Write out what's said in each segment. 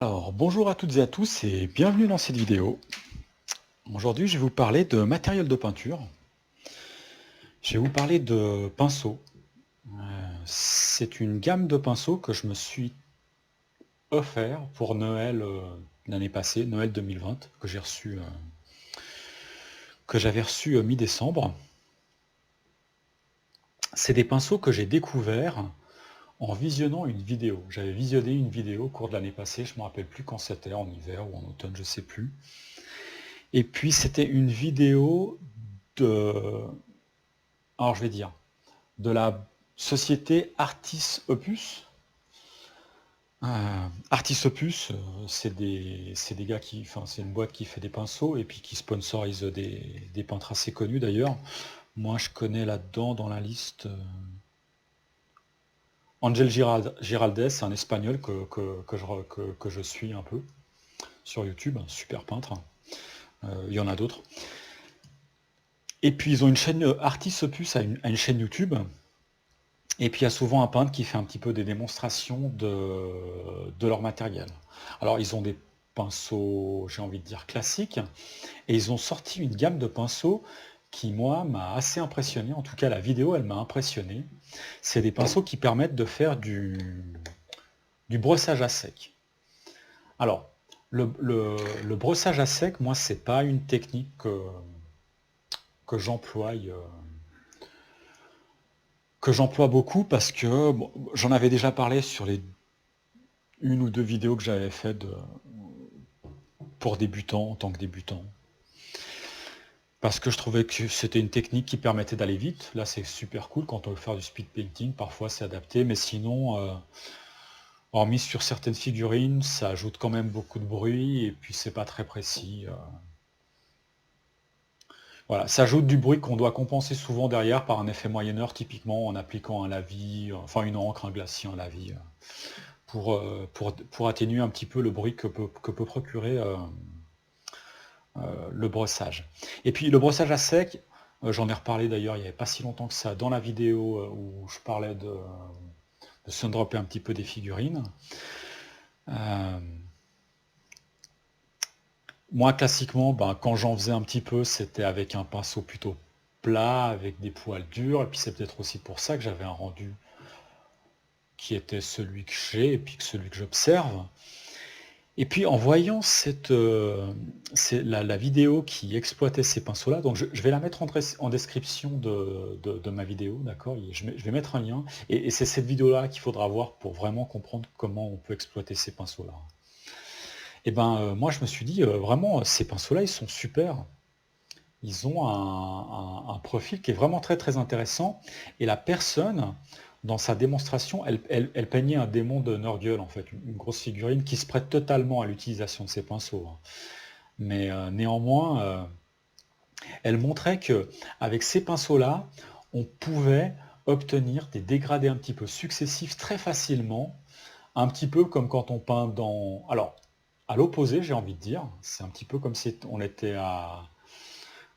Alors, bonjour à toutes et à tous et bienvenue dans cette vidéo. Aujourd'hui, je vais vous parler de matériel de peinture. Je vais vous parler de pinceaux. C'est une gamme de pinceaux que je me suis offert pour Noël l'année passée, Noël 2020, que j'avais reçu mi-décembre. C'est des pinceaux que j'ai découverts en visionnant une vidéo. J'avais visionné une vidéo au cours de l'année passée, je ne me rappelle plus quand c'était, en hiver ou en automne, je ne sais plus. Et puis c'était une vidéo de, alors je vais dire, de la société Artis Opus. Artis Opus, c'est des gars qui, enfin c'est une boîte qui fait des pinceaux et puis qui sponsorise des peintres assez connus d'ailleurs. Moi je connais là-dedans dans la liste Angel Giraldez, un espagnol que je suis un peu sur YouTube, un super peintre. Il y en a d'autres. Et puis ils ont une chaîne, Artis Opus a une chaîne YouTube. Et puis il y a souvent un peintre qui fait un petit peu des démonstrations de leur matériel. Alors ils ont des pinceaux, j'ai envie de dire classiques, et ils ont sorti une gamme de pinceaux qui, moi, m'a assez impressionné. En tout cas, la vidéo, elle m'a impressionné. C'est des pinceaux qui permettent de faire du brossage à sec. Alors, le brossage à sec, moi, c'est pas une technique que j'emploie beaucoup parce que bon, j'en avais déjà parlé sur les une ou deux vidéos que j'avais faites pour débutants, en tant que débutant. Parce que je trouvais que c'était une technique qui permettait d'aller vite. Là, c'est super cool quand on veut faire du speed painting. Parfois, c'est adapté. Mais sinon, hormis sur certaines figurines, ça ajoute quand même beaucoup de bruit. Et puis, c'est pas très précis. Voilà, ça ajoute du bruit qu'on doit compenser souvent derrière par un effet moyenneur, typiquement en appliquant un lavis, enfin une encre, un glacis, un lavis, pour atténuer un petit peu le bruit que peut procurer le brossage. Et puis le brossage à sec, j'en ai reparlé d'ailleurs il n'y avait pas si longtemps que ça dans la vidéo où je parlais de sundropper un petit peu des figurines. Euh, Moi classiquement, ben, quand j'en faisais un petit peu, c'était avec un pinceau plutôt plat, avec des poils durs, et puis c'est peut-être aussi pour ça que j'avais un rendu qui était celui que j'ai et puis celui que j'observe. Et puis en voyant c'est la vidéo qui exploitait ces pinceaux-là, donc je vais la mettre en description de ma vidéo, d'accord? Je vais mettre un lien, et c'est cette vidéo-là qu'il faudra voir pour vraiment comprendre comment on peut exploiter ces pinceaux-là. Et ben moi je me suis dit, vraiment, ces pinceaux-là, ils sont super. Ils ont un profil qui est vraiment très très intéressant, et la personne, dans sa démonstration, elle peignait un démon de Nurgle, en fait, une grosse figurine qui se prête totalement à l'utilisation de ces pinceaux, hein. Mais néanmoins, elle montrait que avec ces pinceaux-là, on pouvait obtenir des dégradés un petit peu successifs très facilement, un petit peu comme quand on peint dans... Alors, à l'opposé, j'ai envie de dire, c'est un petit peu comme si on était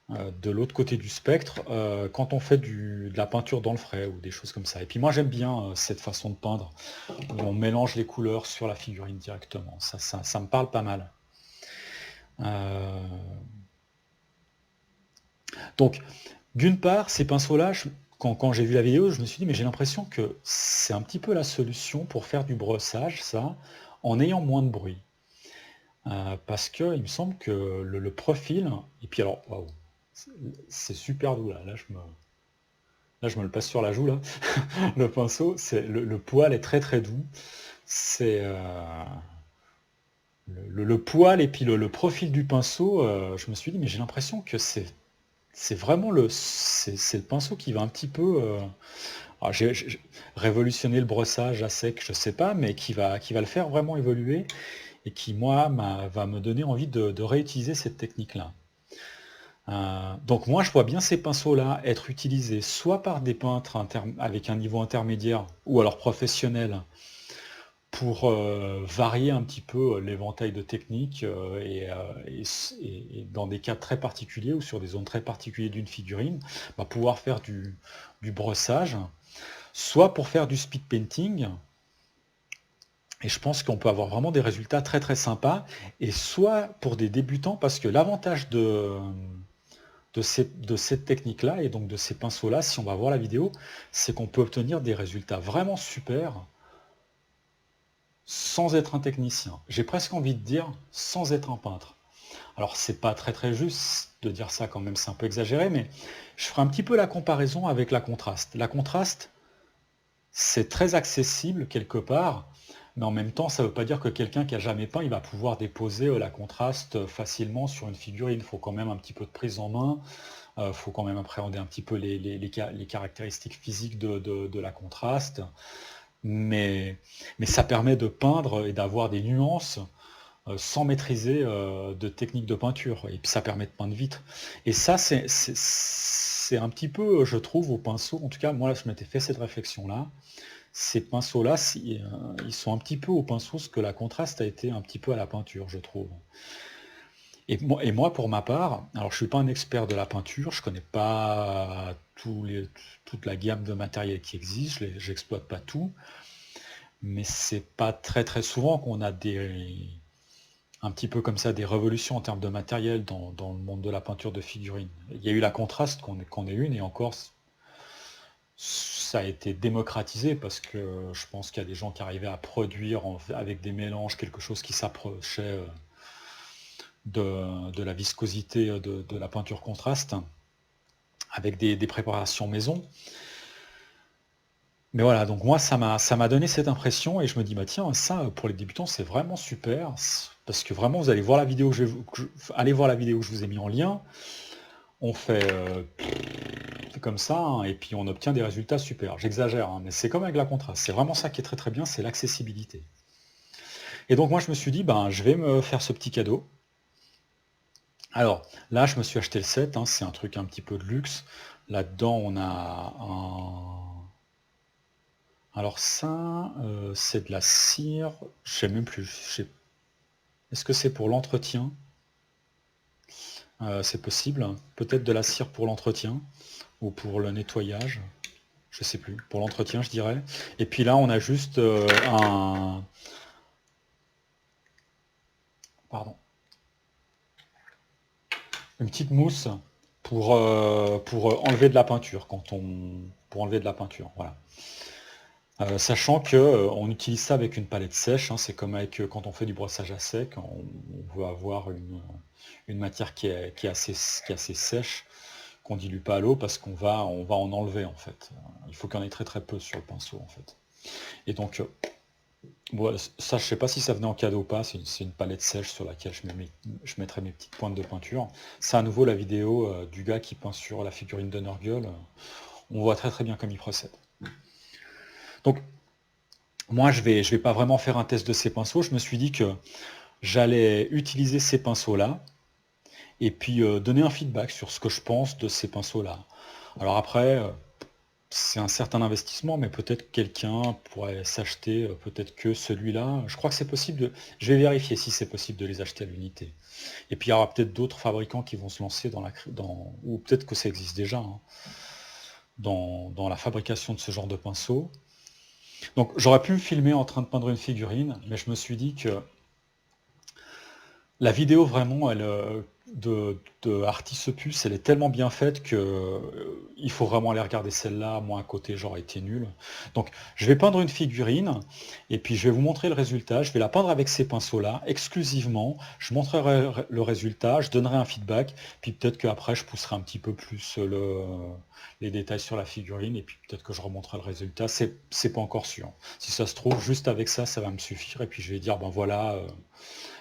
de l'autre côté du spectre, quand on fait de la peinture dans le frais ou des choses comme ça. Et puis moi j'aime bien cette façon de peindre, où on mélange les couleurs sur la figurine directement. Ça me parle pas mal. Euh, donc, d'une part, ces pinceaux-là, quand j'ai vu la vidéo, je me suis dit, mais j'ai l'impression que c'est un petit peu la solution pour faire du brossage, ça, en ayant moins de bruit. Parce que il me semble que le profil, et puis alors, waouh, c'est super doux là, là je me le passe sur la joue là. Le pinceau, le poil est très très doux. C'est le poil et puis le profil du pinceau. Je me suis dit, mais j'ai l'impression que c'est vraiment c'est le pinceau qui va un petit peu alors, révolutionner le brossage à sec, je sais pas, mais qui va le faire vraiment évoluer et qui, moi, va me donner envie de réutiliser cette technique-là. Donc moi, je vois bien ces pinceaux-là être utilisés soit par des peintres avec un niveau intermédiaire ou alors professionnels pour varier un petit peu l'éventail de techniques et dans des cas très particuliers ou sur des zones très particulières d'une figurine, pouvoir faire du brossage, soit pour faire du speed painting, Et je pense qu'on peut avoir vraiment des résultats très très sympas, et soit pour des débutants, parce que l'avantage de cette technique-là, et donc de ces pinceaux-là, si on va voir la vidéo, c'est qu'on peut obtenir des résultats vraiment super sans être un technicien. J'ai presque envie de dire sans être un peintre. Alors c'est pas très très juste de dire ça quand même, c'est un peu exagéré, mais je ferai un petit peu la comparaison avec la contraste. La contraste, c'est très accessible quelque part, mais en même temps, ça ne veut pas dire que quelqu'un qui a jamais peint, il va pouvoir déposer la contraste facilement sur une figurine. Il faut quand même un petit peu de prise en main, il faut quand même appréhender un petit peu les caractéristiques physiques de la contraste, mais, mais ça permet de peindre et d'avoir des nuances sans maîtriser de techniques de peinture. Et puis ça permet de peindre vite. Et ça, c'est un petit peu, je trouve, au pinceau. En tout cas, moi, là, je m'étais fait cette réflexion-là. Ces pinceaux-là, ils sont un petit peu au pinceau ce que la contraste a été un petit peu à la peinture, je trouve. Et moi, pour ma part, alors je suis pas un expert de la peinture, je connais pas toute la gamme de matériel qui existe, j'exploite pas tout, mais c'est pas très très souvent qu'on a un petit peu comme ça des révolutions en termes de matériel dans le monde de la peinture de figurines. Il y a eu la contraste qu'on est une, et encore ça a été démocratisé parce que je pense qu'il y a des gens qui arrivaient à produire avec des mélanges quelque chose qui s'approchait de la viscosité de la peinture contraste avec des préparations maison. Mais voilà, donc moi ça m'a donné cette impression, et je me dis bah tiens, ça pour les débutants c'est vraiment super, parce que vraiment vous allez voir la vidéo allez voir la vidéo que je vous ai mis en lien. On fait comme ça, hein, et puis on obtient des résultats super. J'exagère, hein, mais c'est comme avec la contraste. C'est vraiment ça qui est très très bien, c'est l'accessibilité. Et donc moi je me suis dit, ben je vais me faire ce petit cadeau. Alors là je me suis acheté le set, hein, c'est un truc un petit peu de luxe. Là-dedans on a un... Alors ça, c'est de la cire, je sais même plus. Est-ce que c'est pour l'entretien? C'est possible. Peut-être de la cire pour l'entretien ou pour le nettoyage. Je sais plus. Pour l'entretien, je dirais. Et puis là, on a juste pardon, une petite mousse pour enlever de la peinture pour enlever de la peinture. Voilà. Sachant que on utilise ça avec une palette sèche, hein, c'est comme avec quand on fait du brossage à sec, on veut avoir une matière qui est assez sèche, qu'on dilue pas à l'eau parce qu'on va en enlever en fait. Il faut qu'il y en ait très très peu sur le pinceau en fait. Et donc bon, ça je sais pas si ça venait en cadeau ou pas, c'est une palette sèche sur laquelle je mettrai mes petites pointes de peinture. C'est à nouveau la vidéo du gars qui peint sur la figurine de Nurgle. On voit très très bien comme il procède. Donc moi je vais pas vraiment faire un test de ces pinceaux, je me suis dit que j'allais utiliser ces pinceaux-là et puis donner un feedback sur ce que je pense de ces pinceaux-là. Alors après, c'est un certain investissement, mais peut-être quelqu'un pourrait s'acheter peut-être que celui-là. Je crois que c'est possible de... Je vais vérifier si c'est possible de les acheter à l'unité. Et puis il y aura peut-être d'autres fabricants qui vont se lancer ou peut-être que ça existe déjà, hein, dans la fabrication de ce genre de pinceau. Donc j'aurais pu me filmer en train de peindre une figurine, mais je me suis dit que la vidéo vraiment, de Artisopus, elle est tellement bien faite que il faut vraiment aller regarder celle-là. Moi à côté, j'aurais été nul. Donc je vais peindre une figurine et puis je vais vous montrer le résultat. Je vais la peindre avec ces pinceaux-là exclusivement. Je montrerai le résultat, je donnerai un feedback, puis peut-être qu'après je pousserai un petit peu plus les détails sur la figurine et puis peut-être que je remonterai le résultat. C'est pas encore sûr. Si ça se trouve, juste avec ça, ça va me suffire et puis je vais dire ben voilà.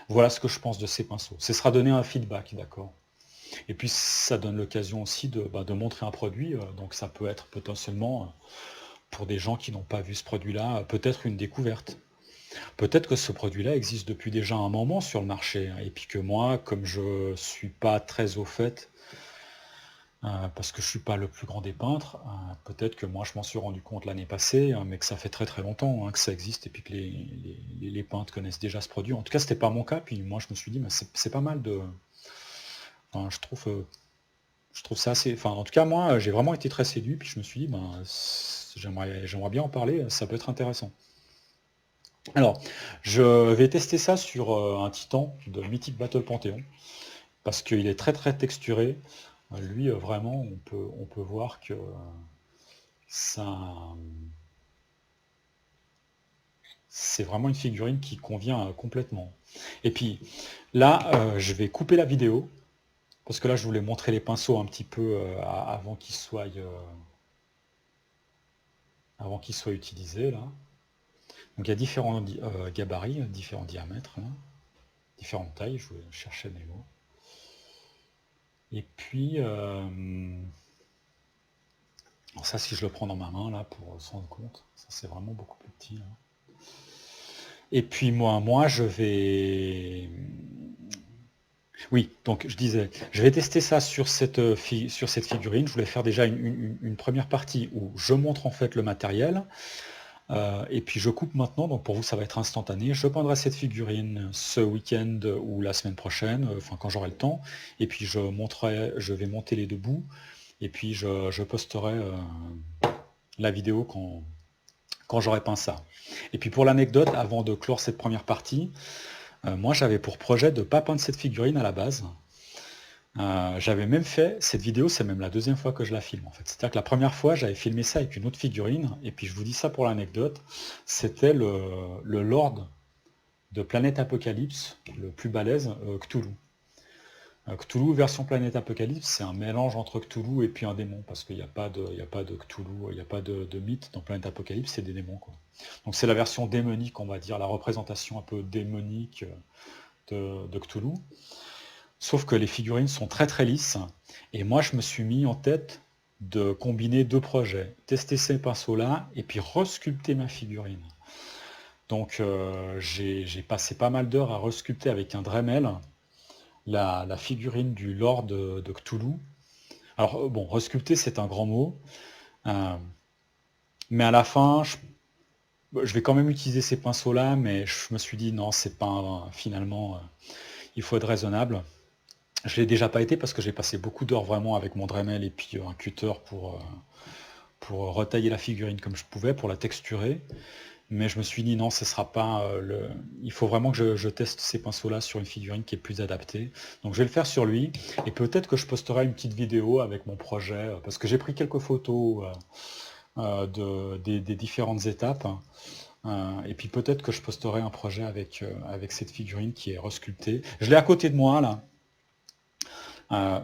Voilà ce que je pense de ces pinceaux. Ce sera donner un feedback, d'accord. Et puis ça donne l'occasion aussi de montrer un produit, donc ça peut être potentiellement, pour des gens qui n'ont pas vu ce produit-là, peut-être une découverte. Peut-être que ce produit-là existe depuis déjà un moment sur le marché, hein, et puis que moi, comme je suis pas très au fait, parce que je suis pas le plus grand des peintres, peut-être que moi je m'en suis rendu compte l'année passée, mais que ça fait très très longtemps que ça existe et puis que les peintres connaissent déjà ce produit. En tout cas, c'était pas mon cas, puis moi je me suis dit, mais c'est pas mal de. Enfin, je trouve ça assez. Enfin, en tout cas, moi, j'ai vraiment été très séduit, puis je me suis dit, ben, j'aimerais bien en parler, ça peut être intéressant. Alors, je vais tester ça sur un titan de Mythic Battle Panthéon, parce qu'il est très très texturé. Lui, vraiment, on peut voir que ça, c'est vraiment une figurine qui convient complètement. Et puis là, je vais couper la vidéo, parce que là, je voulais montrer les pinceaux un petit peu avant qu'ils soient utilisés là. Donc il y a différents gabarits, différents diamètres, là, différentes tailles, je cherchais mes mots. Et puis, alors ça, si je le prends dans ma main là pour s'en rendre compte, ça c'est vraiment beaucoup plus petit, là. Et puis moi, je vais, oui, donc je disais, je vais tester ça sur sur cette figurine. Je voulais faire déjà une première partie où je montre en fait le matériel. Et puis je coupe maintenant, donc pour vous ça va être instantané. Je peindrai cette figurine ce week-end ou la semaine prochaine, enfin quand j'aurai le temps. Et puis je vais monter les deux bouts. Et puis je posterai la vidéo quand j'aurai peint ça. Et puis pour l'anecdote, avant de clore cette première partie, moi j'avais pour projet de ne pas peindre cette figurine à la base. J'avais même fait cette vidéo, c'est même la deuxième fois que je la filme en fait. C'est-à-dire que la première fois, j'avais filmé ça avec une autre figurine, et puis je vous dis ça pour l'anecdote, c'était le Lord de Planète Apocalypse, le plus balèze, Cthulhu. Cthulhu version Planète Apocalypse, c'est un mélange entre Cthulhu et puis un démon, parce qu'il n'y a pas de Cthulhu, il n'y a pas de mythe dans Planète Apocalypse, c'est des démons, quoi. Donc c'est la version démonique, on va dire, la représentation un peu démonique de Cthulhu. Sauf que les figurines sont très très lisses. Et moi, je me suis mis en tête de combiner deux projets. Tester ces pinceaux-là et puis resculpter ma figurine. Donc j'ai passé pas mal d'heures à resculpter avec un Dremel la figurine du Lord de Cthulhu. Alors bon, resculpter c'est un grand mot. euh, mais à la fin, je vais quand même utiliser ces pinceaux-là, mais je me suis dit non, c'est pas finalement, il faut être raisonnable. Je l'ai déjà pas été parce que j'ai passé beaucoup d'heures vraiment avec mon Dremel et puis un cutter pour retailler la figurine comme je pouvais, pour la texturer. Mais je me suis dit non, ce sera pas il faut vraiment que je teste ces pinceaux-là sur une figurine qui est plus adaptée. Donc je vais le faire sur lui. Et peut-être que je posterai une petite vidéo avec mon projet, parce que j'ai pris quelques photos des différentes étapes. Et puis peut-être que je posterai un projet avec cette figurine qui est resculptée. Je l'ai à côté de moi là.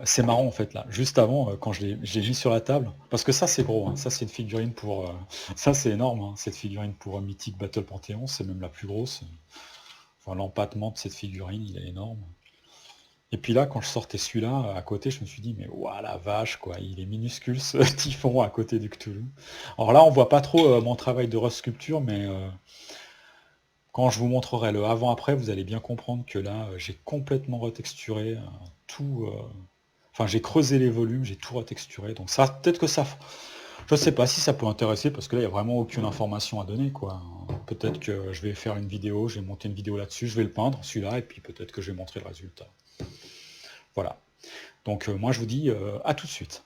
C'est marrant en fait là, juste avant, quand je l'ai mis sur la table, parce que ça c'est gros, hein. Ça c'est une figurine pour, ça c'est énorme, hein. Cette figurine pour Mythic Battle Panthéon, c'est même la plus grosse. Enfin, l'empattement de cette figurine, il est énorme. Et puis là, quand je sortais celui-là, à côté, je me suis dit, mais ouah la vache, quoi, il est minuscule ce typhon à côté du Cthulhu. Alors là, on voit pas trop mon travail de resculpture, mais quand je vous montrerai le avant-après, vous allez bien comprendre que là, j'ai complètement retexturé tout. Enfin, j'ai creusé les volumes, j'ai tout retexturé. Donc ça, peut-être que ça. Je sais pas si ça peut intéresser, parce que là, il n'y a vraiment aucune information à donner, quoi. Peut-être que je vais faire une vidéo, je vais monter une vidéo là-dessus, je vais le peindre, celui-là, et puis peut-être que je vais montrer le résultat. Voilà. Donc moi, je vous dis à tout de suite.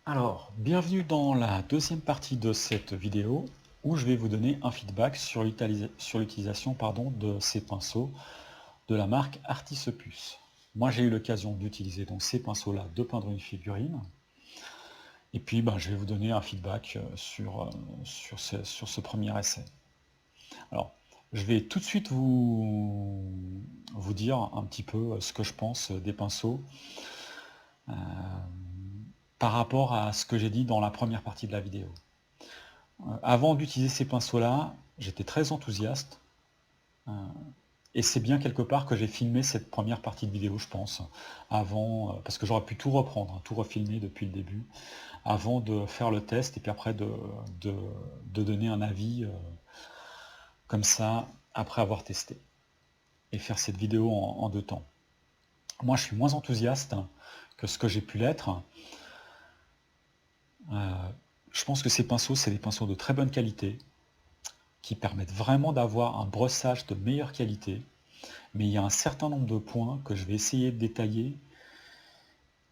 Alors, bienvenue dans la deuxième partie de cette vidéo, où je vais vous donner un feedback sur l'utilisation de ces pinceaux de la marque Artisepus. Moi, j'ai eu l'occasion d'utiliser donc ces pinceaux-là, de peindre une figurine. Et puis, je vais vous donner un feedback sur ce premier essai. Alors, je vais tout de suite vous dire un petit peu ce que je pense des pinceaux par rapport à ce que j'ai dit dans la première partie de la vidéo. Avant d'utiliser ces pinceaux-là, j'étais très enthousiaste. Et c'est bien quelque part que j'ai filmé cette première partie de vidéo, je pense, avant, parce que j'aurais pu tout reprendre, hein, tout refilmer depuis le début, avant de faire le test et puis après de donner un avis comme ça, après avoir testé, et faire cette vidéo en deux temps. Moi, je suis moins enthousiaste que ce que j'ai pu l'être. Je pense que ces pinceaux, c'est des pinceaux de très bonne qualité, qui permettent vraiment d'avoir un brossage de meilleure qualité, mais il y a un certain nombre de points que je vais essayer de détailler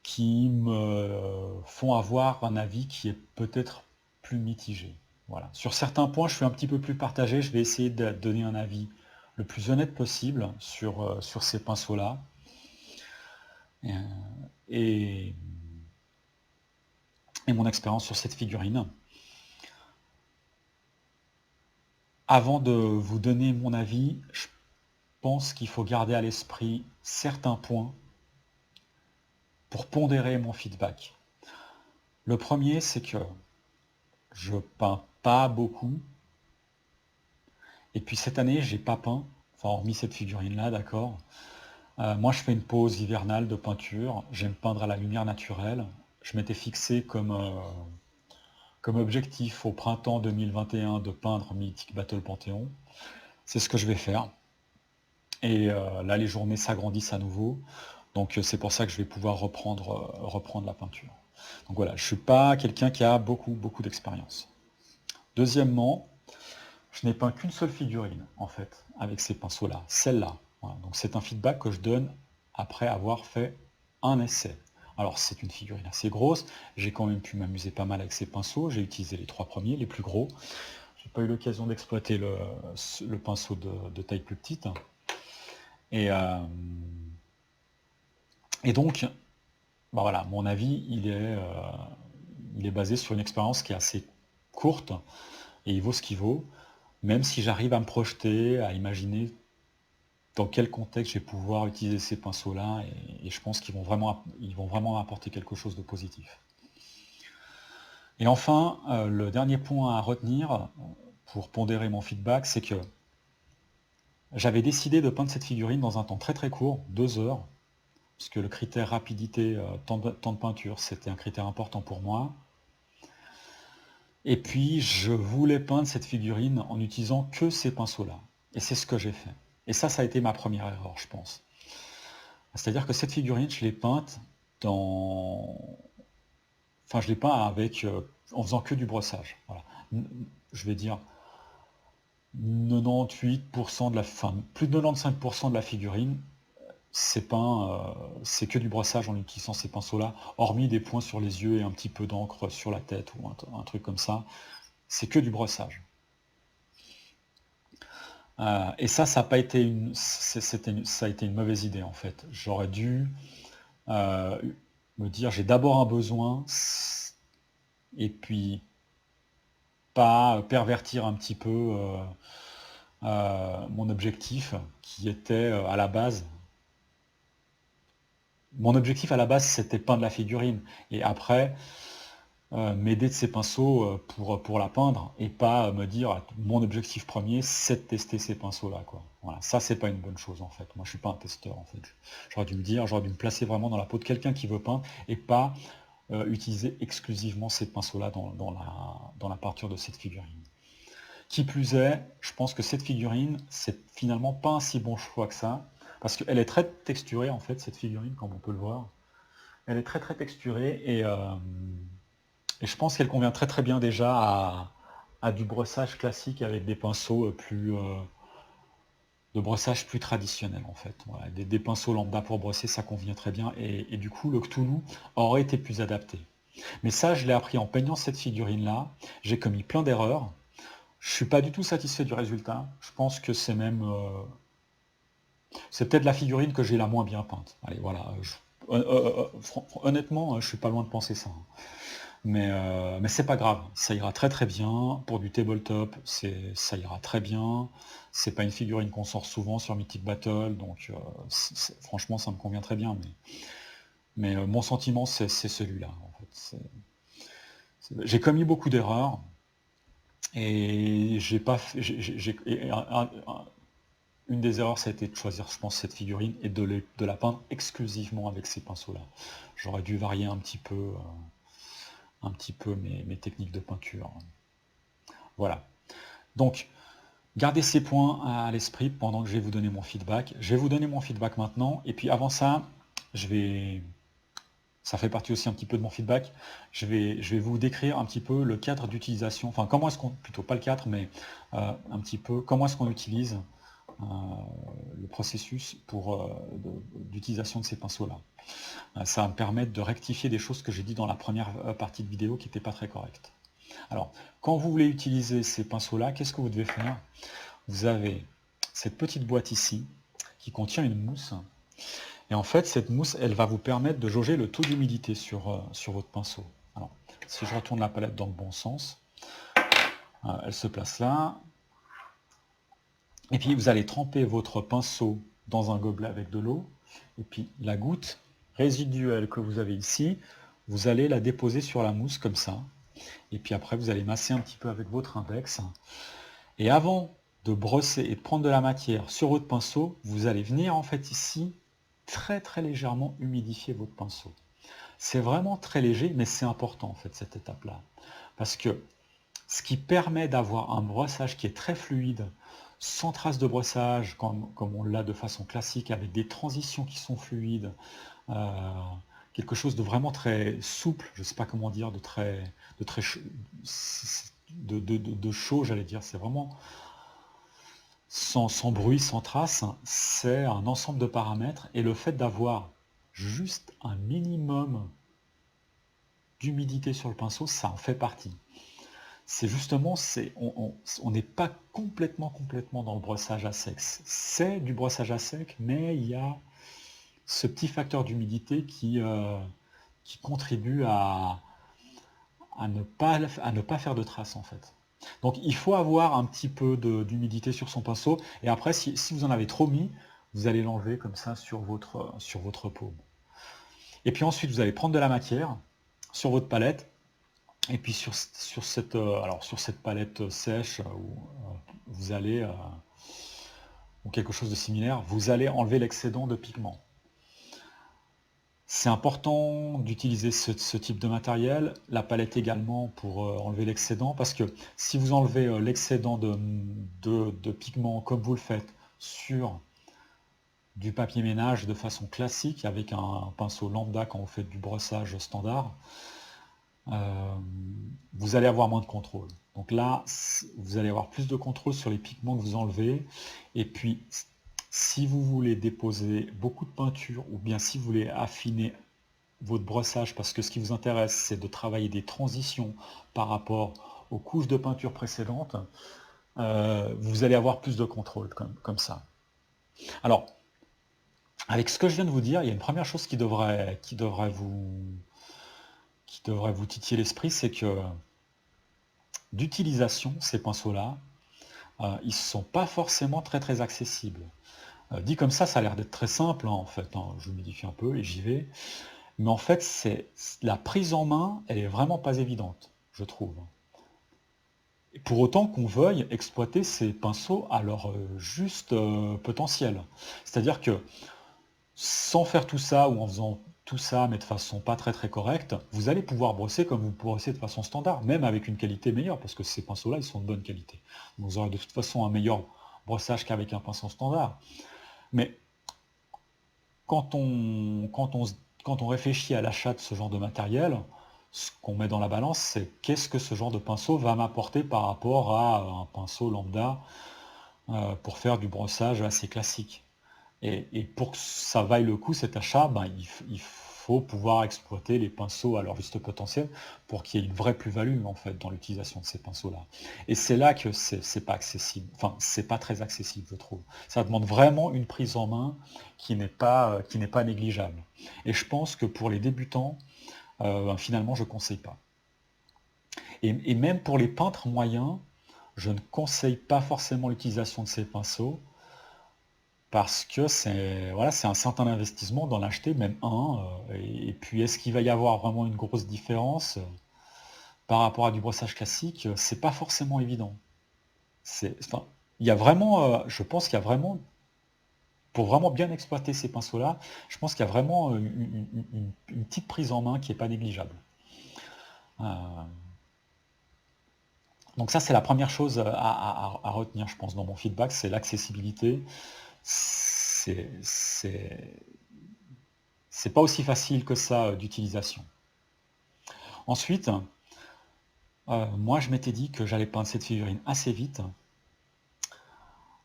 qui me font avoir un avis qui est peut-être plus mitigé. Voilà. Sur certains points, je suis un petit peu plus partagé. Je vais essayer de donner un avis le plus honnête possible sur ces pinceaux-là. Et, et- et mon expérience sur cette figurine. Avant de vous donner mon avis, je pense qu'il faut garder à l'esprit certains points pour pondérer mon feedback. Le premier, c'est que je peins pas beaucoup. Et puis cette année, j'ai pas peint, enfin hormis cette figurine-là, d'accord. Moi, je fais une pause hivernale de peinture. J'aime peindre à la lumière naturelle. Je m'étais fixé comme objectif au printemps 2021 de peindre Mythic Battle Panthéon. C'est ce que je vais faire. Et là, les journées s'agrandissent à nouveau. Donc c'est pour ça que je vais pouvoir reprendre la peinture. Donc voilà, je ne suis pas quelqu'un qui a beaucoup d'expérience. Deuxièmement, je n'ai peint qu'une seule figurine, en fait, avec ces pinceaux-là, celle-là. Voilà. Donc c'est un feedback que je donne après avoir fait un essai. Alors c'est une figurine assez grosse, j'ai quand même pu m'amuser pas mal avec ces pinceaux, j'ai utilisé les 3 premiers, les plus gros. J'ai pas eu l'occasion d'exploiter le pinceau de taille plus petite. Et, euh, et donc, bah voilà, mon avis, il est basé sur une expérience qui est assez courte, et il vaut ce qu'il vaut, même si j'arrive à me projeter, à imaginer dans quel contexte je vais pouvoir utiliser ces pinceaux-là, et je pense ils vont vraiment apporter quelque chose de positif. Et enfin, le dernier point à retenir pour pondérer mon feedback, c'est que j'avais décidé de peindre cette figurine dans un temps très court, 2 heures, parce que le critère rapidité, temps de peinture, c'était un critère important pour moi. Et puis, je voulais peindre cette figurine en n'utilisant que ces pinceaux-là. Et c'est ce que j'ai fait. Et ça a été ma première erreur, je pense. C'est-à-dire que cette figurine, je l'ai peinte dans... Enfin, je l'ai peint en faisant que du brossage. Voilà. Je vais dire 98% de la... Enfin, plus de 95% de la figurine, c'est peint, c'est que du brossage en utilisant ces pinceaux-là, hormis des points sur les yeux et un petit peu d'encre sur la tête ou un truc comme ça. C'est que du brossage. Et ça n'a pas été ça a été une mauvaise idée en fait. J'aurais dû euh, me dire j'ai d'abord un besoin et puis pas pervertir un petit peu mon objectif qui était à la base. Mon objectif à la base c'était peindre la figurine et après m'aider de ces pinceaux pour la peindre et pas me dire mon objectif premier c'est de tester ces pinceaux là quoi. Voilà, ça c'est pas une bonne chose en fait. Moi je suis pas un testeur en fait. J'aurais dû me placer vraiment dans la peau de quelqu'un qui veut peindre et pas utiliser exclusivement ces pinceaux là dans la peinture de cette figurine. Qui plus est, je pense que cette figurine c'est finalement pas un si bon choix que ça parce qu'elle est très texturée en fait cette figurine comme on peut le voir. Elle est très texturée et je pense qu'elle convient très bien déjà à du brossage classique avec des pinceaux de brossage plus traditionnel en fait. Voilà, des pinceaux lambda pour brosser, ça convient très bien. Et du coup, le Cthulhu aurait été plus adapté. Mais ça, je l'ai appris en peignant cette figurine-là. J'ai commis plein d'erreurs. Je suis pas du tout satisfait du résultat. Je pense que c'est même... c'est peut-être la figurine que j'ai la moins bien peinte. Allez, voilà. Honnêtement, je suis pas loin de penser ça. Mais c'est pas grave, ça ira très bien. Pour du tabletop, ça ira très bien. C'est pas une figurine qu'on sort souvent sur Mythic Battle, donc franchement ça me convient très bien. Mais mon sentiment c'est celui-là. En fait. J'ai commis beaucoup d'erreurs et j'ai pas fait- et une des erreurs ça a été de choisir je pense cette figurine et de la peindre exclusivement avec ces pinceaux-là. J'aurais dû varier un petit peu mes techniques de peinture. Voilà. Donc, gardez ces points à l'esprit pendant que je vais vous donner mon feedback. Je vais vous donner mon feedback maintenant, et puis avant ça, ça fait partie aussi un petit peu de mon feedback, je vais vous décrire un petit peu le cadre d'utilisation, enfin comment est-ce qu'on, plutôt pas le cadre, mais un petit peu comment est-ce qu'on utilise euh, le processus d'utilisation de ces pinceaux-là. Ça va me permettre de rectifier des choses que j'ai dit dans la première partie de vidéo qui n'étaient pas très correctes. Alors, quand vous voulez utiliser ces pinceaux-là, qu'est-ce que vous devez faire? Vous avez cette petite boîte ici qui contient une mousse. Et en fait, cette mousse, elle va vous permettre de jauger le taux d'humidité sur votre pinceau. Alors, si je retourne la palette dans le bon sens, elle se place là. Et puis, vous allez tremper votre pinceau dans un gobelet avec de l'eau. Et puis, la goutte résiduelle que vous avez ici, vous allez la déposer sur la mousse comme ça. Et puis après, vous allez masser un petit peu avec votre index. Et avant de brosser et de prendre de la matière sur votre pinceau, vous allez venir en fait ici très très légèrement humidifier votre pinceau. C'est vraiment très léger, mais c'est important en fait cette étape-là. Parce que ce qui permet d'avoir un brossage qui est très fluide, sans trace de brossage, comme on l'a de façon classique, avec des transitions qui sont fluides, quelque chose de vraiment très souple, je ne sais pas comment dire, de très chaud, j'allais dire, c'est vraiment sans bruit, sans trace, c'est un ensemble de paramètres, et le fait d'avoir juste un minimum d'humidité sur le pinceau, ça en fait partie. C'est justement, on n'est pas complètement dans le brossage à sec. C'est du brossage à sec, mais il y a ce petit facteur d'humidité qui contribue à ne pas faire de traces en fait. Donc il faut avoir un petit peu d'humidité sur son pinceau, et après si vous en avez trop mis, vous allez l'enlever comme ça sur votre paume. Et puis ensuite vous allez prendre de la matière sur votre palette, et puis sur cette palette sèche vous allez, ou quelque chose de similaire, vous allez enlever l'excédent de pigment. C'est important d'utiliser ce type de matériel, la palette également pour enlever l'excédent, parce que si vous enlevez l'excédent de pigment comme vous le faites sur du papier ménage de façon classique, avec un pinceau lambda quand vous faites du brossage standard, vous allez avoir moins de contrôle. Donc là, vous allez avoir plus de contrôle sur les pigments que vous enlevez, et puis si vous voulez déposer beaucoup de peinture, ou bien si vous voulez affiner votre brossage, parce que ce qui vous intéresse, c'est de travailler des transitions par rapport aux couches de peinture précédentes, vous allez avoir plus de contrôle comme ça. Alors, avec ce que je viens de vous dire, il y a une première chose qui devrait vous titiller l'esprit, c'est que d'utilisation, ces pinceaux-là, ils ne sont pas forcément très accessibles. Dit comme ça a l'air d'être très simple, hein, en fait, hein. Je modifie un peu et j'y vais. Mais en fait, la prise en main, elle est vraiment pas évidente, je trouve. Et pour autant qu'on veuille exploiter ces pinceaux à leur juste potentiel. C'est-à-dire que sans faire tout ça, ou en faisant tout ça, mais de façon pas très correcte, vous allez pouvoir brosser comme vous brossez de façon standard, même avec une qualité meilleure, parce que ces pinceaux-là, ils sont de bonne qualité. Donc vous aurez de toute façon un meilleur brossage qu'avec un pinceau standard. Mais quand on réfléchit à l'achat de ce genre de matériel, ce qu'on met dans la balance, c'est qu'est-ce que ce genre de pinceau va m'apporter par rapport à un pinceau lambda pour faire du brossage assez classique. Et pour que ça vaille le coup, cet achat, ben, il faut pouvoir exploiter les pinceaux à leur juste potentiel pour qu'il y ait une vraie plus-value en fait dans l'utilisation de ces pinceaux-là. Et c'est là que c'est pas accessible, enfin c'est pas très accessible, je trouve. Ça demande vraiment une prise en main qui n'est pas négligeable. Et je pense que pour les débutants, ben, finalement je ne conseille pas. Et même pour les peintres moyens, je ne conseille pas forcément l'utilisation de ces pinceaux, parce que c'est voilà, c'est un certain investissement d'en acheter même un. Et puis est-ce qu'il va y avoir vraiment une grosse différence par rapport à du brossage classique? C'est pas forcément évident. Enfin, il y a vraiment, je pense qu'il y a vraiment, pour vraiment bien exploiter ces pinceaux-là, je pense qu'il y a vraiment une petite prise en main qui n'est pas négligeable. Euh, donc ça, c'est la première chose à retenir, je pense, dans mon feedback, c'est l'accessibilité. C'est pas aussi facile que ça d'utilisation. Ensuite, moi je m'étais dit que j'allais peindre cette figurine assez vite.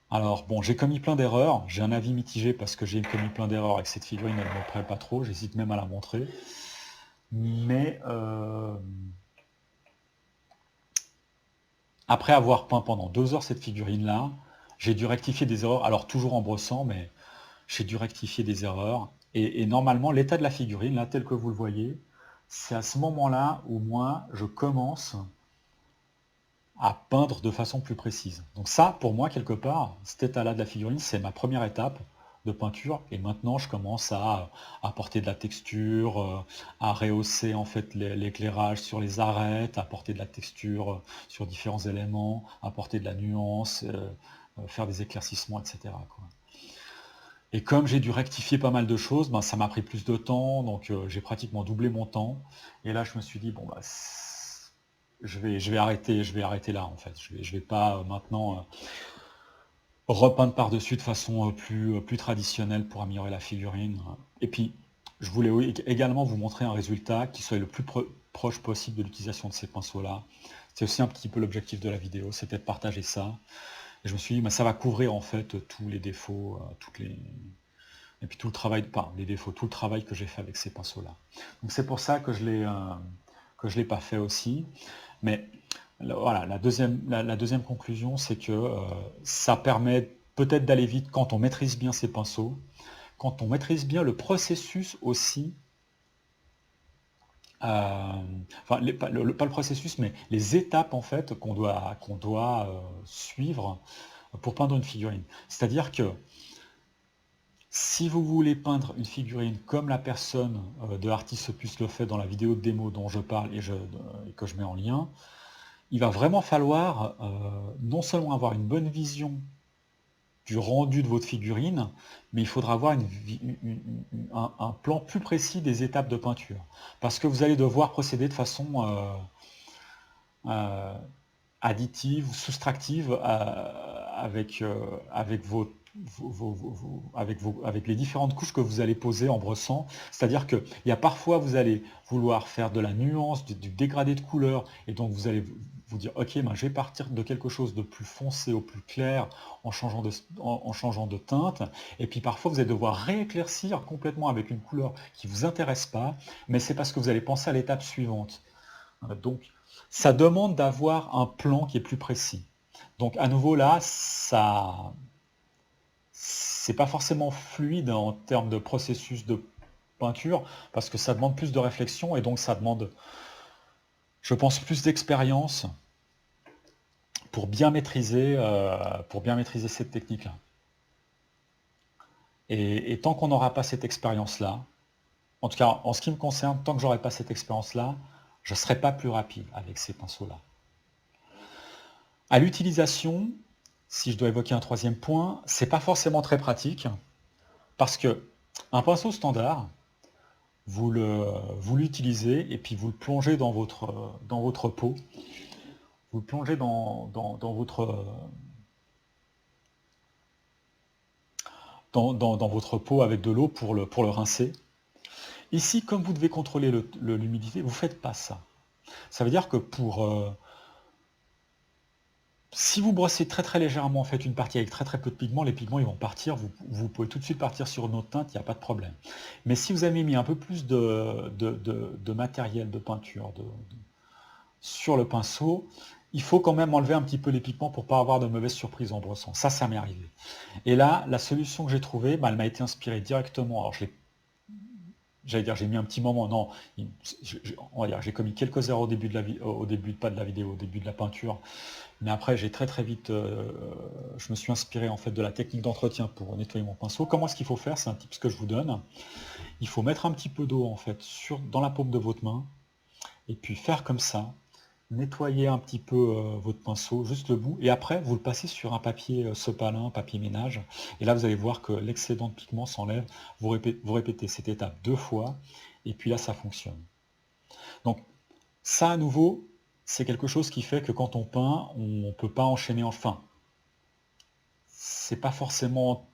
Alors bon, j'ai commis plein d'erreurs, j'ai un avis mitigé parce que j'ai commis plein d'erreurs avec cette figurine, elle ne me plaît pas trop, j'hésite même à la montrer. Mais après avoir peint pendant 2 heures cette figurine-là, j'ai dû rectifier des erreurs, alors toujours en brossant, mais j'ai dû rectifier des erreurs. Et normalement, l'état de la figurine, là, tel que vous le voyez, c'est à ce moment-là où moi, je commence à peindre de façon plus précise. Donc ça, pour moi, quelque part, cet état-là de la figurine, c'est ma première étape de peinture. Et maintenant, je commence à apporter de la texture, à rehausser en fait l'éclairage sur les arêtes, à apporter de la texture sur différents éléments, apporter de la nuance, faire des éclaircissements, etc., quoi. Et comme j'ai dû rectifier pas mal de choses, ben, ça m'a pris plus de temps, donc j'ai pratiquement doublé mon temps. Et là, je me suis dit, bon, bah, je vais arrêter là, en fait. Je vais pas maintenant repeindre par-dessus de façon plus traditionnelle pour améliorer la figurine. Et puis, je voulais également vous montrer un résultat qui soit le plus proche possible de l'utilisation de ces pinceaux-là. C'est aussi un petit peu l'objectif de la vidéo, c'était de partager ça. Et je me suis dit, bah, ça va couvrir en fait tous les défauts, et puis tout le travail, pas les défauts, tout le travail que j'ai fait avec ces pinceaux-là. Donc c'est pour ça que je l'ai pas fait aussi. Mais voilà, la deuxième conclusion, c'est que ça permet peut-être d'aller vite quand on maîtrise bien ces pinceaux, quand on maîtrise bien le processus aussi, enfin pas le processus, mais les étapes en fait qu'on doit suivre pour peindre une figurine. C'est-à-dire que si vous voulez peindre une figurine comme la personne de Artist Opus le fait dans la vidéo de démo dont je parle et que je mets en lien, il va vraiment falloir non seulement avoir une bonne vision du rendu de votre figurine, mais il faudra avoir un plan plus précis des étapes de peinture. Parce que vous allez devoir procéder de façon euh, additive ou soustractive avec avec les différentes couches que vous allez poser en brossant. C'est-à-dire qu'il y a parfois, vous allez vouloir faire de la nuance, du dégradé de couleur, et donc vous allez vous dire, ok, ben, je vais partir de quelque chose de plus foncé au plus clair en changeant de teinte, et puis parfois vous allez devoir rééclaircir complètement avec une couleur qui ne vous intéresse pas, mais c'est parce que vous allez penser à l'étape suivante. Donc, ça demande d'avoir un plan qui est plus précis. Donc, à nouveau, là, ça, c'est pas forcément fluide en termes de processus de peinture, parce que ça demande plus de réflexion, et donc ça demande, je pense, plus d'expérience pour bien maîtriser cette technique-là. Et tant qu'on n'aura pas cette expérience-là, en tout cas, en ce qui me concerne, tant que j'aurai pas cette expérience-là, je ne serai pas plus rapide avec ces pinceaux-là. À l'utilisation, si je dois évoquer un troisième point, c'est pas forcément très pratique parce que un pinceau standard, vous l'utilisez et puis vous le plongez dans votre pot. Vous le plongez dans votre pot avec de l'eau pour le rincer. Ici, comme vous devez contrôler l'humidité, vous ne faites pas ça. Ça veut dire que si vous brossez très très légèrement en fait une partie avec très très peu de pigments, les pigments ils vont partir, vous pouvez tout de suite partir sur une autre teinte, il n'y a pas de problème. Mais si vous avez mis un peu plus de matériel de peinture sur le pinceau, il faut quand même enlever un petit peu les pigments pour ne pas avoir de mauvaises surprises en brossant. Ça m'est arrivé. Et là, la solution que j'ai trouvée, bah, elle m'a été inspirée directement. Alors j'allais dire j'ai mis un petit moment, non, on va dire j'ai commis quelques erreurs au début de pas de la vidéo, au début de la peinture, mais après j'ai très très vite, je me suis inspiré en fait de la technique d'entretien pour nettoyer mon pinceau. Comment est-ce qu'il faut faire? C'est un tip que je vous donne. Il faut mettre un petit peu d'eau en fait dans la paume de votre main, et puis faire comme ça, nettoyer un petit peu votre pinceau, juste le bout, et après vous le passez sur un papier sopalin, papier ménage, et là vous allez voir que l'excédent de pigment s'enlève. Vous répétez cette étape 2 fois, et puis là ça fonctionne. Donc ça à nouveau, c'est quelque chose qui fait que quand on peint, on ne peut pas enchaîner en fin. C'est pas forcément,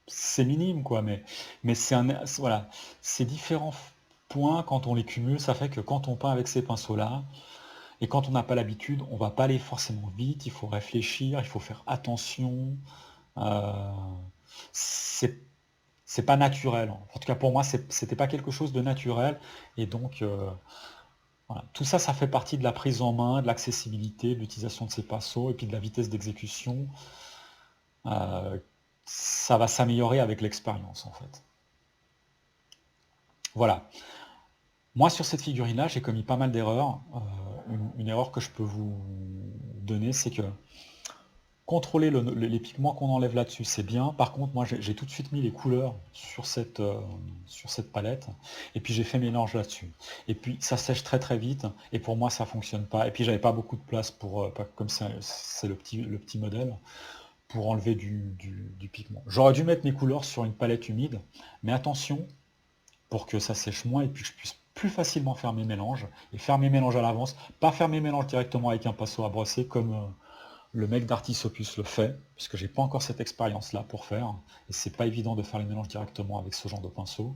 c'est minime quoi, mais voilà, ces différents points quand on les cumule, ça fait que quand on peint avec ces pinceaux là, et quand on n'a pas l'habitude, on va pas aller forcément vite, il faut réfléchir, il faut faire attention. Euh, c'est pas naturel. En tout cas pour moi, c'était pas quelque chose de naturel. Et donc Voilà. Tout ça, ça fait partie de la prise en main, de l'accessibilité, de l'utilisation de ces pinceaux et puis de la vitesse d'exécution. Euh, Ça va s'améliorer avec l'expérience en fait. Voilà. Moi, sur cette figurine-là, j'ai commis pas mal d'erreurs. Une erreur que je peux vous donner, c'est que contrôler les pigments qu'on enlève là-dessus, c'est bien. Par contre, moi, j'ai tout de suite mis les couleurs sur cette palette. Et puis, j'ai fait mélange là-dessus. Et puis, ça sèche très très vite. Et pour moi, ça fonctionne pas. Et puis, j'avais pas beaucoup de place pour, comme c'est le petit modèle, pour enlever du pigment. J'aurais dû mettre mes couleurs sur une palette humide. Mais attention, pour que ça sèche moins et puis que je puisse plus facilement faire mes mélanges. Et faire mes mélanges à l'avance. Pas faire mes mélanges directement avec un pinceau à brosser comme... le mec d'Artisopus le fait, puisque j'ai pas encore cette expérience-là pour faire, et c'est pas évident de faire les mélanges directement avec ce genre de pinceau.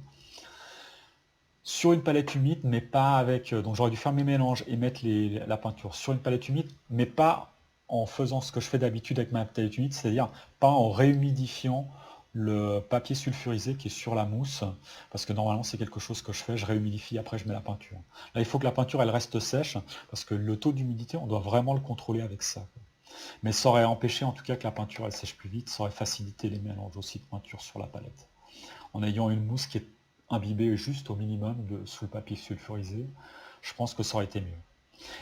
Sur une palette humide, mais pas avec... donc j'aurais dû faire mes mélanges et mettre la peinture sur une palette humide, mais pas en faisant ce que je fais d'habitude avec ma palette humide, c'est-à-dire pas en réhumidifiant le papier sulfurisé qui est sur la mousse, parce que normalement c'est quelque chose que je fais, je réhumidifie, après je mets la peinture. Là il faut que la peinture elle reste sèche, parce que le taux d'humidité on doit vraiment le contrôler avec ça. Mais ça aurait empêché en tout cas que la peinture elle sèche plus vite, ça aurait facilité les mélanges aussi de peinture sur la palette. En ayant une mousse qui est imbibée juste au minimum sous le papier sulfurisé, je pense que ça aurait été mieux.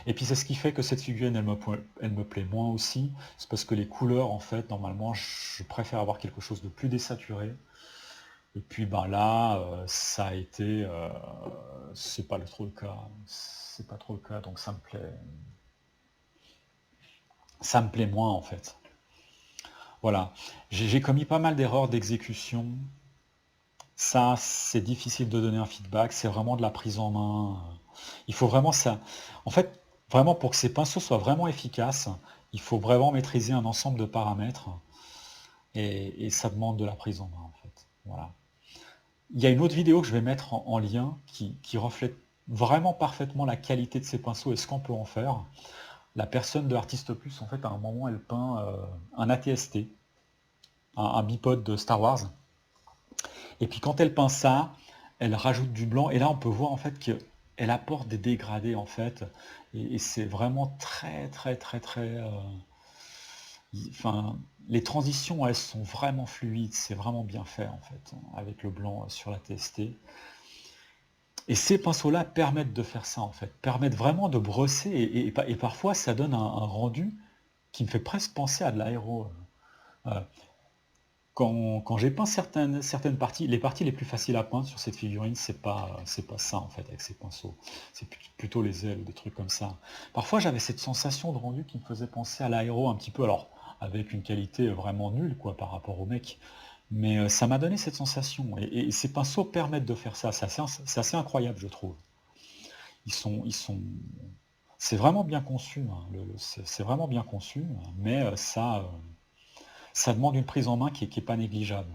Et puis c'est ce qui fait que cette figurine elle me plaît moins aussi, c'est parce que les couleurs en fait normalement je préfère avoir quelque chose de plus désaturé. Et puis ben là ça a été c'est pas trop le cas. C'est pas trop le cas donc ça me plaît moins en fait. Voilà. J'ai commis pas mal d'erreurs d'exécution. Ça, c'est difficile de donner un feedback. C'est vraiment de la prise en main. Il faut vraiment ça. En fait, vraiment pour que ces pinceaux soient vraiment efficaces, il faut vraiment maîtriser un ensemble de paramètres. Et ça demande de la prise en main, en fait. Voilà. Il y a une autre vidéo que je vais mettre en lien qui reflète vraiment parfaitement la qualité de ces pinceaux et ce qu'on peut en faire. La personne de Artiste Plus, en fait, à un moment, elle peint un ATST, un bipode de Star Wars. Et puis quand elle peint ça, elle rajoute du blanc. Et là, on peut voir en fait qu'elle apporte des dégradés en fait. Et c'est vraiment très très très très. Enfin, les transitions, elles sont vraiment fluides. C'est vraiment bien fait en fait avec le blanc sur la TST. Et ces pinceaux-là permettent de faire ça en fait, permettent vraiment de brosser. Et parfois, ça donne un rendu qui me fait presque penser à de l'aéro. Euh, quand j'ai peint certaines parties, les parties les plus faciles à peindre sur cette figurine, c'est pas ça en fait avec ces pinceaux. C'est plutôt les ailes ou des trucs comme ça. Parfois j'avais cette sensation de rendu qui me faisait penser à l'aéro un petit peu, alors avec une qualité vraiment nulle quoi par rapport au mec. Mais ça m'a donné cette sensation. Et ces pinceaux permettent de faire ça. C'est assez incroyable je trouve. Ils sont, c'est vraiment bien conçu, hein. C'est vraiment bien conçu, mais ça demande une prise en main qui est pas négligeable.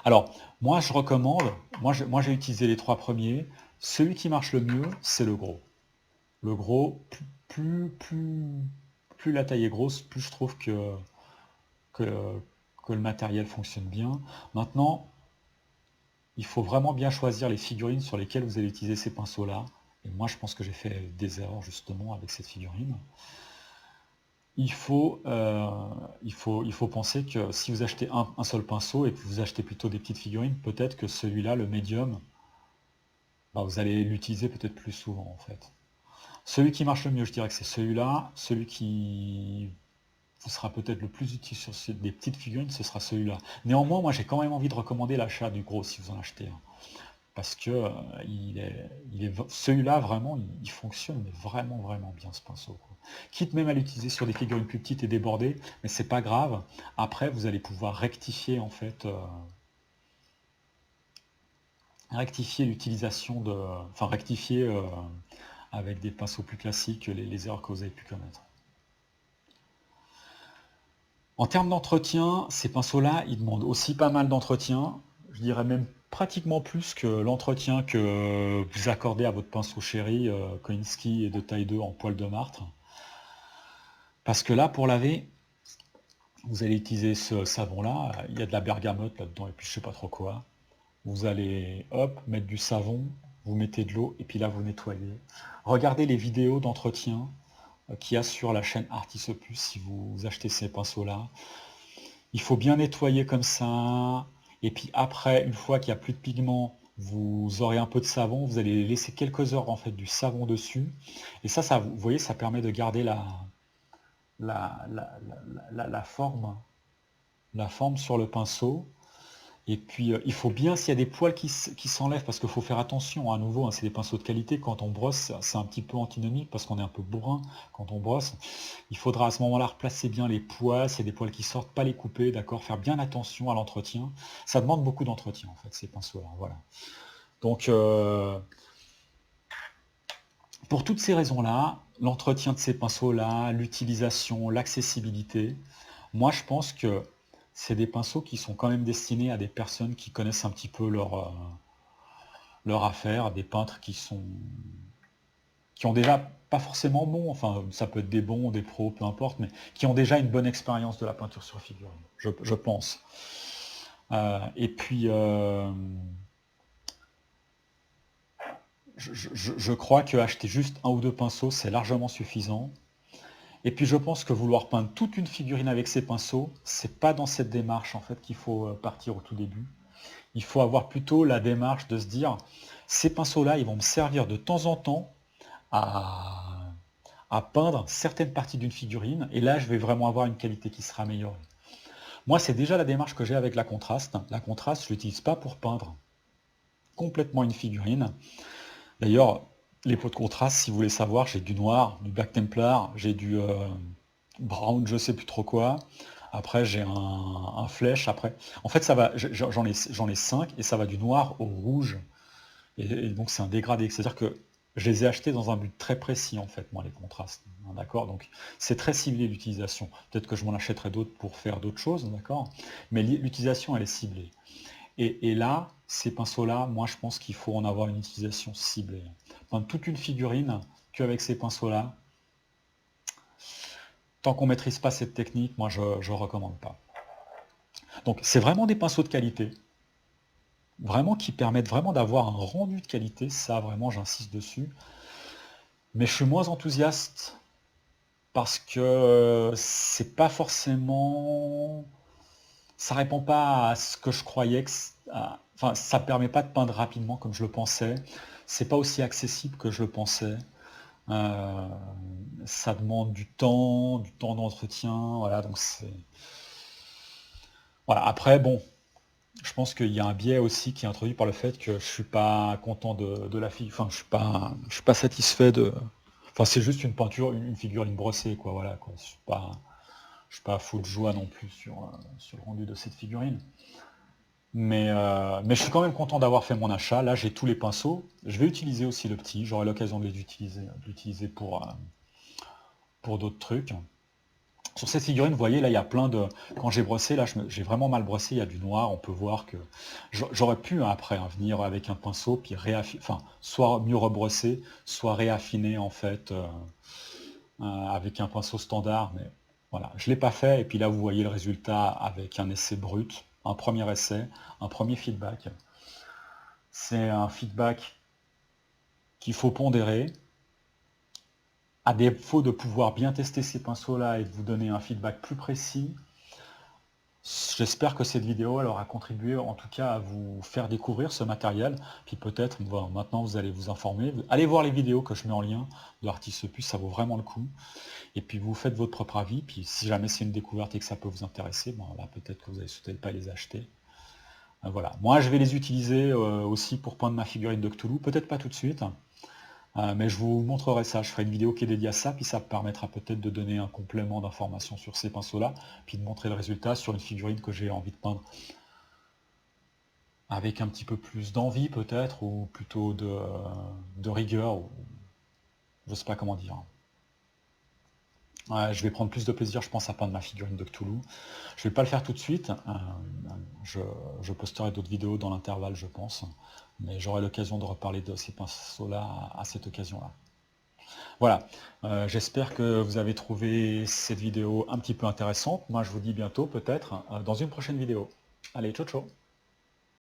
Alors, moi, je recommande, moi j'ai utilisé les trois premiers. Celui qui marche le mieux, c'est le gros. Le gros, plus la taille est grosse, plus je trouve que, que le matériel fonctionne bien. Maintenant, il faut vraiment bien choisir les figurines sur lesquelles vous allez utiliser ces pinceaux-là. Et moi, je pense que j'ai fait des erreurs justement avec cette figurine. Il faut, il faut penser que si vous achetez un seul pinceau et que vous achetez plutôt des petites figurines, peut-être que celui-là, le médium, bah, vous allez l'utiliser peut-être plus souvent en fait. Celui qui marche le mieux, je dirais que c'est celui-là. Celui qui vous sera peut-être le plus utile sur des petites figurines, ce sera celui-là. Néanmoins, moi j'ai quand même envie de recommander l'achat du gros si vous en achetez un. Parce que celui-là vraiment, il fonctionne mais vraiment vraiment bien ce pinceau, quoi. Quitte même à l'utiliser sur des figurines plus petites et débordées, mais c'est pas grave. Après, vous allez pouvoir rectifier en fait, rectifier l'utilisation de, enfin rectifier avec des pinceaux plus classiques les erreurs que vous avez pu commettre. En termes d'entretien, ces pinceaux-là, ils demandent aussi pas mal d'entretien. Je dirais même pratiquement plus que l'entretien que vous accordez à votre pinceau chéri Koinski et de taille 2 en poil de martre. Parce que là, pour laver, vous allez utiliser ce savon-là. Il y a de la bergamote là-dedans et puis je sais pas trop quoi. Vous allez, hop, mettre du savon. vous mettez de l'eau et puis là vous nettoyez. Regardez les vidéos d'entretien qu'il y a sur la chaîne Artisopus si vous achetez ces pinceaux-là. Il faut bien nettoyer comme ça. Et puis après, une fois qu'il n'y a plus de pigment, vous aurez un peu de savon. Vous allez laisser quelques heures en fait du savon dessus. Et ça, vous voyez, ça permet de garder la forme sur le pinceau. Et puis, il faut bien, s'il y a des poils qui s'enlèvent, parce qu'il faut faire attention, à nouveau, hein, c'est des pinceaux de qualité, quand on brosse, c'est un petit peu antinomique, parce qu'on est un peu bourrin quand on brosse. Il faudra à ce moment-là replacer bien les poils, s'il y a des poils qui sortent, pas les couper, d'accord, faire bien attention à l'entretien. Ça demande beaucoup d'entretien, en fait, ces pinceaux-là, voilà. Donc, pour toutes ces raisons-là, l'entretien de ces pinceaux-là, l'utilisation, l'accessibilité, moi je pense que c'est des pinceaux qui sont quand même destinés à des personnes qui connaissent un petit peu leur affaire, des peintres qui ont déjà, pas forcément bons, enfin ça peut être des bons, des pros, peu importe, mais qui ont déjà une bonne expérience de la peinture sur figurine, je pense. Et puis, je crois que acheter juste un ou deux pinceaux, c'est largement suffisant. Et puis je pense que vouloir peindre toute une figurine avec ces pinceaux, c'est pas dans cette démarche en fait qu'il faut partir au tout début. Il faut avoir plutôt la démarche de se dire, ces pinceaux-là, ils vont me servir de temps en temps à, à peindre certaines parties d'une figurine, et là je vais vraiment avoir une qualité qui sera améliorée. Moi, c'est déjà la démarche que j'ai avec la contraste. La contraste, je ne l'utilise pas pour peindre complètement une figurine. D'ailleurs, les pots de contraste, si vous voulez savoir, j'ai du noir, du Black Templar, j'ai du brown, je sais plus trop quoi. Après, j'ai un flèche. Après, en fait, ça va. J'en ai 5 et ça va du noir au rouge. Et donc, c'est un dégradé. C'est-à-dire que je les ai achetés dans un but très précis, en fait, moi, les contrastes. D'accord? Donc, c'est très ciblé l'utilisation. Peut-être que je m'en achèterai d'autres pour faire d'autres choses, d'accord? Mais l'utilisation, elle est ciblée. Et là, ces pinceaux-là, moi je pense qu'il faut en avoir une utilisation ciblée. Peindre toute une figurine qu'avec ces pinceaux-là, tant qu'on ne maîtrise pas cette technique, moi je ne recommande pas. Donc c'est vraiment des pinceaux de qualité, vraiment qui permettent vraiment d'avoir un rendu de qualité, ça vraiment j'insiste dessus. Mais je suis moins enthousiaste parce que c'est pas forcément... Ça répond pas à ce que je croyais que... Enfin, ça permet pas de peindre rapidement comme je le pensais. C'est pas aussi accessible que je le pensais. Euh, Ça demande du temps d'entretien, voilà, donc c'est... Voilà, après, bon, je pense qu'il y a un biais aussi qui est introduit par le fait que je suis pas content de la fille, enfin, je suis pas satisfait de... Enfin, c'est juste une peinture, une figurine brossée, quoi, voilà, quoi. Je suis pas fou de joie non plus sur le rendu de cette figurine. Mais je suis quand même content d'avoir fait mon achat. Là, j'ai tous les pinceaux. Je vais utiliser aussi le petit. J'aurai l'occasion de l'utiliser pour d'autres trucs. Sur cette figurine, vous voyez, là, il y a plein de... Quand j'ai brossé, là, j'ai vraiment mal brossé, il y a du noir. On peut voir que... J'aurais pu, hein, après, hein, venir avec un pinceau, puis enfin, soit mieux rebrosser, soit réaffiner, en fait, avec un pinceau standard. Mais voilà, je ne l'ai pas fait. Et puis là, vous voyez le résultat avec un essai brut, un premier essai, un premier feedback. C'est un feedback qu'il faut pondérer. À défaut de pouvoir bien tester ces pinceaux-là et de vous donner un feedback plus précis, j'espère que cette vidéo elle aura contribué en tout cas à vous faire découvrir ce matériel. Puis peut-être, bon, maintenant vous allez vous informer. Allez voir les vidéos que je mets en lien de Artisopus, ça vaut vraiment le coup. Et puis vous faites votre propre avis. Puis si jamais c'est une découverte et que ça peut vous intéresser, bon, là peut-être que vous allez sauter pas les acheter. Voilà. Moi je vais les utiliser aussi pour peindre ma figurine de Cthulhu. Peut-être pas tout de suite. Mais je vous montrerai ça, je ferai une vidéo qui est dédiée à ça, puis ça permettra peut-être de donner un complément d'information sur ces pinceaux-là, puis de montrer le résultat sur une figurine que j'ai envie de peindre avec un petit peu plus d'envie peut-être, ou plutôt de rigueur, ou je sais pas comment dire. Ouais, je vais prendre plus de plaisir, je pense, à peindre ma figurine de Cthulhu. Je vais pas le faire tout de suite, je posterai d'autres vidéos dans l'intervalle, je pense, mais j'aurai l'occasion de reparler de ces pinceaux-là à cette occasion-là. Voilà, j'espère que vous avez trouvé cette vidéo un petit peu intéressante. Moi, je vous dis bientôt, peut-être, dans une prochaine vidéo. Allez, ciao, ciao!